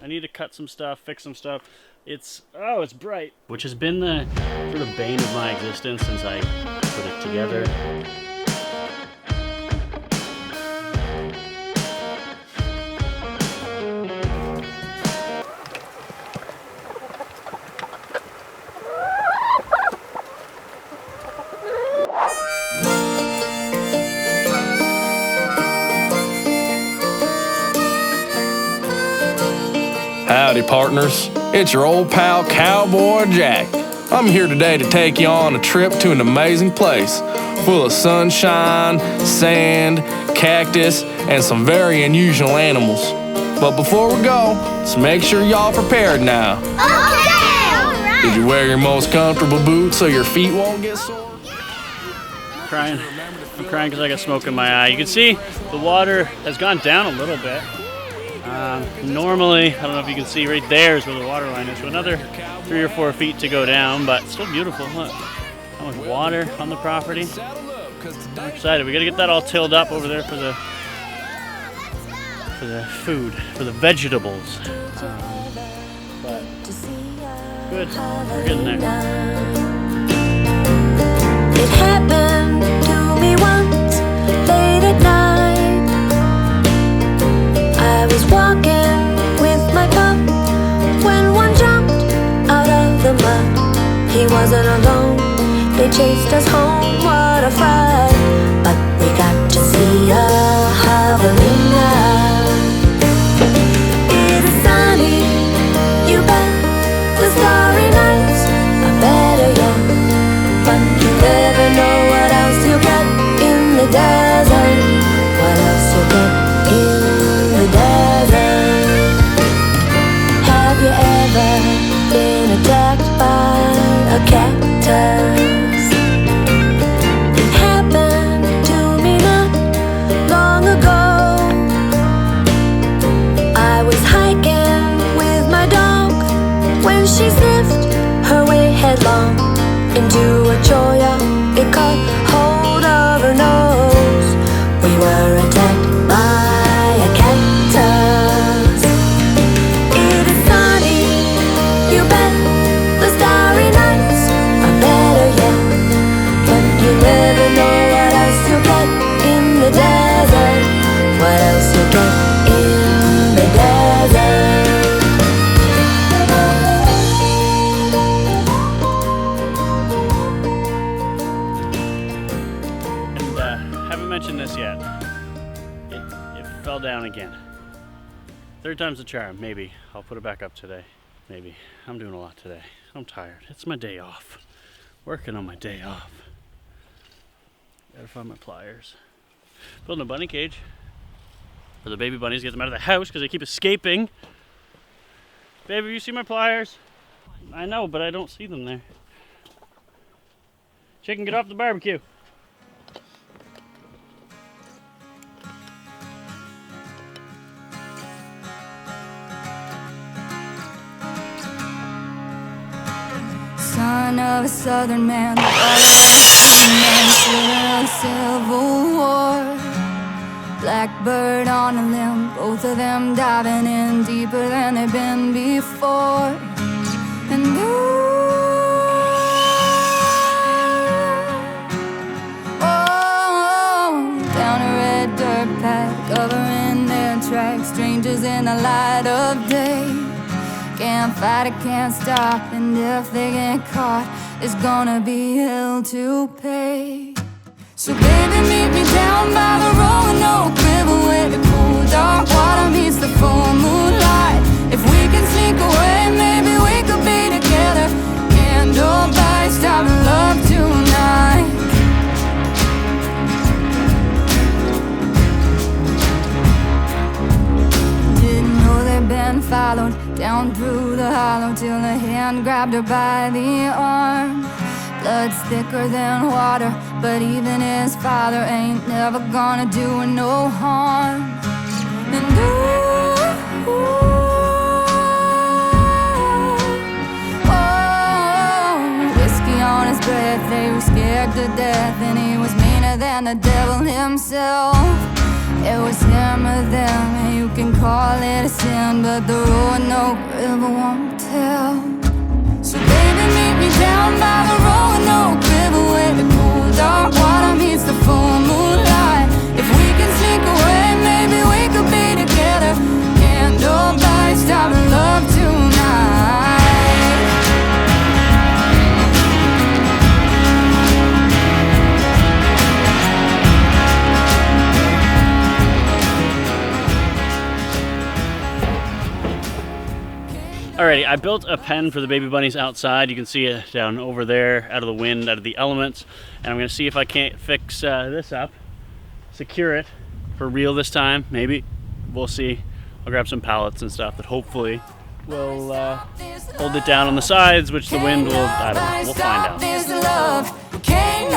need to cut some stuff, fix some stuff. It's bright, which has been the sort of bane of my existence since I put it together. Howdy, partners. It's your old pal, Cowboy Jack. I'm here today to take you on a trip to an amazing place full of sunshine, sand, cactus, and some very unusual animals. But before we go, let's make sure y'all prepared now. Okay! All right! Did you wear your most comfortable boots so your feet won't get sore? I'm crying because I got smoke in my eye. You can see the water has gone down a little bit. Normally, I don't know if you can see right there is where the water line is, so another 3 or 4 feet to go down, but still beautiful. Look, how much water on the property. I'm excited. We got to get that all tilled up over there for the food, for the vegetables. But good, we're getting there. It happened to me once, late at night. I was walking with my pup when one jumped out of the mud. He wasn't alone, they chased us home, what a fright. But we got to see a javelina. It is sunny, you bet, the starry nights are better yet. But you never know what else you'll get in the desert. What else you'll get in the desert. Have you ever been attacked by a cactus? It happened to me not long ago. I was hiking with my dog when she sniffed her way headlong into a cholla. It caught hold of her nose. We were attacked by a cactus. It is sunny, you bet, the starry nights are better yet. But you never know what else you'll get in the desert. What else you'll get in the desert. Haven't mentioned this yet. It fell down again. 3rd time's the charm, maybe. I'll put it back up today. Maybe. I'm doing a lot today. I'm tired. It's my day off. Working on my day off. Gotta find my pliers. Building a bunny cage for the baby bunnies, get them out of the house because they keep escaping. Baby, you see my pliers? I know, but I don't see them there. Chicken, get off the barbecue. Son of a southern man, the man, of Civil War. Blackbird on a limb, both of them diving in deeper than they've been before. And down a red dirt path, covering their tracks, strangers in the light of day. Can't fight it, can't stop, and if they get caught, it's gonna be hell to pay. So baby, meet me down by the rolling oak river where the cool dark water meets the full moonlight. If we can sneak away, maybe we could be together. Candlelight, stop love tonight. Didn't know they'd been followed down through the hollow till a hand grabbed her by the arm. Blood's thicker than water, but even his father ain't never gonna do her no harm. And whiskey on his breath, they were scared to death, and he was meaner than the devil himself. It was him or them, and you can call it a sin, but the Roanoke River won't tell. So baby, meet me down by the Roanoke River, where the cool dark water meets the full moonlight. If we can sneak away, maybe we could be together. Can't nobody stop love tonight. Alrighty, I built a pen for the baby bunnies outside. You can see it down over there, out of the wind, out of the elements. And I'm gonna see if I can't fix this up, secure it for real this time, maybe. We'll see. I'll grab some pallets and stuff that hopefully will hold it down on the sides, which the wind will, I don't know, we'll find out. Can't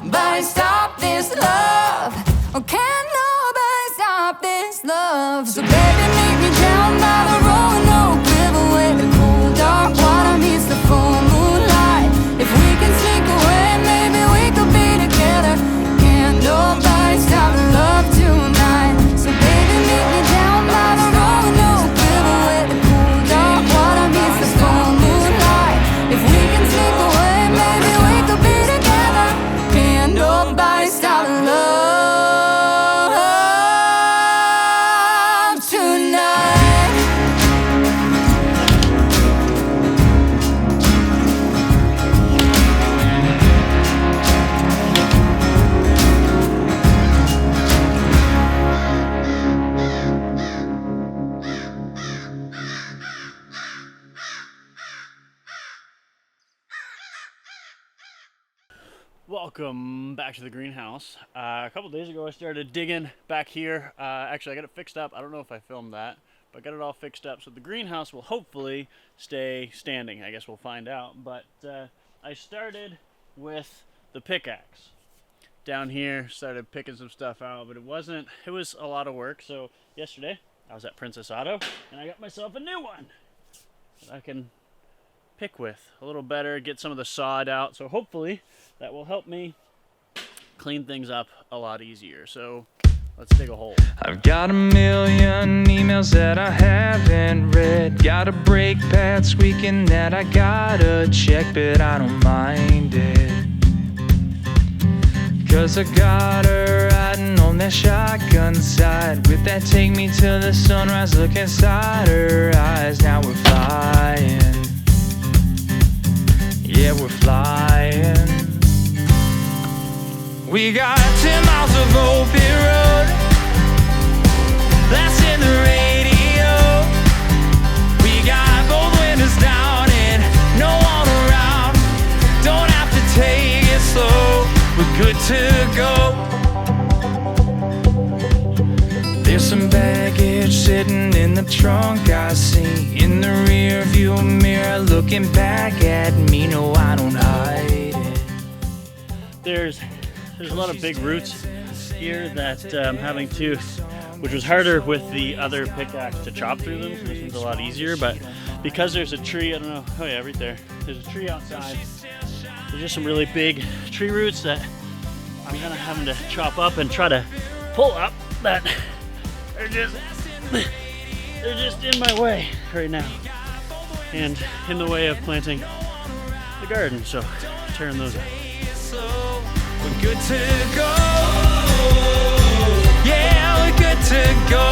nobody stop this love. Oh, can't nobody stop this love. So baby, meet me down by the Roanoke River, where the cool dark water meets the full moonlight. If we can sneak away, maybe we could be together. Can't nobody stop love tonight. So baby, meet me down by the Roanoke River, where the cool dark water meets the full moonlight. If we can sneak away, maybe we could be together. Can't nobody stop love tonight. Welcome back to the greenhouse. A couple days ago I started digging back here. Actually, I got it fixed up. I don't know if I filmed that, but I got it all fixed up. So the greenhouse will hopefully stay standing. I guess we'll find out. But I started with the pickaxe. Down here, started picking some stuff out, but it was a lot of work. So yesterday I was at Princess Auto and I got myself a new one that I can pick with a little better, get some of the sod out. So hopefully that will help me clean things up a lot easier. So let's dig a hole. I've got a million emails that I haven't read. Got a brake pad squeaking that I gotta check, but I don't mind it. 'Cause I got her riding on that shotgun side, with that take me to the sunrise look inside her eyes. Now we're flying. Yeah, we're flying. We got 10 miles of open road, blasting the radio. We got both windows down and no one around. Don't have to take it slow, we're good to go. There's some baggage sitting in the trunk I see, in the rear view mirror looking back at me. No, I don't hide it. There's a lot of big roots here that I'm having to, which was harder with the other pickaxe to chop through them. So this one's a lot easier, but because there's a tree, I don't know, oh yeah, right there. There's a tree outside. There's just some really big tree roots that I'm kind of having to chop up and try to pull up that they're just in my way right now and in the way of planting the garden. So tearing those out. We're good to go. Yeah, we're good to go.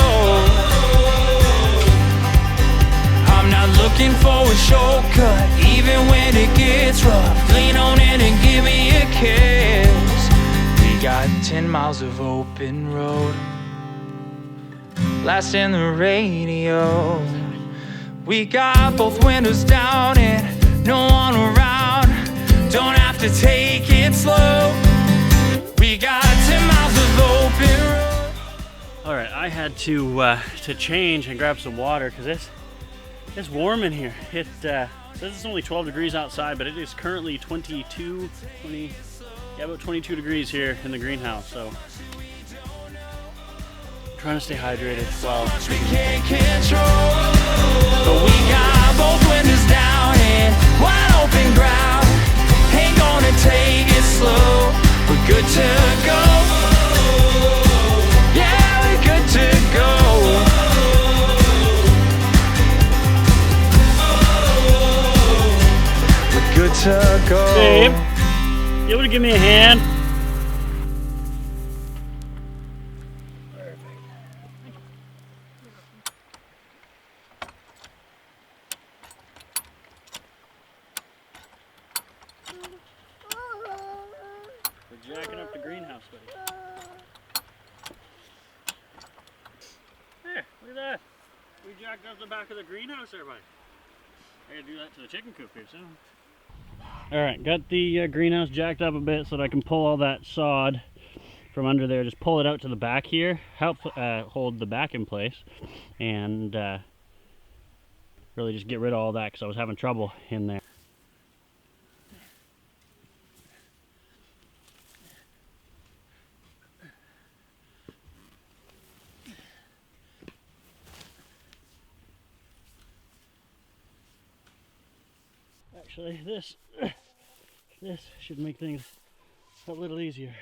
I'm not looking for a shortcut, even when it gets rough. Lean on in and give me a kiss. We got 10 miles of open road, blasting the radio. We got both windows down and no one around. Don't have to take it slow. We got 10 miles of open road. All right, I had to change and grab some water because it's warm in here. It says it's only 12 degrees outside, but it is currently 22 degrees here in the greenhouse. So trying to stay hydrated while We can't control, but we got both windows down and wide open ground. Ain't gonna take it slow, we're good to go. Yeah, to go. Babe, you able to give me a hand? We're jacking up the greenhouse, buddy. There, look at that. We jacked up the back of the greenhouse there, buddy. I gotta do that to the chicken coop here soon. Alright, got the greenhouse jacked up a bit so that I can pull all that sod from under there. Just pull it out to the back here, help hold the back in place, and really just get rid of all that because I was having trouble in there. Actually, this should make things a little easier.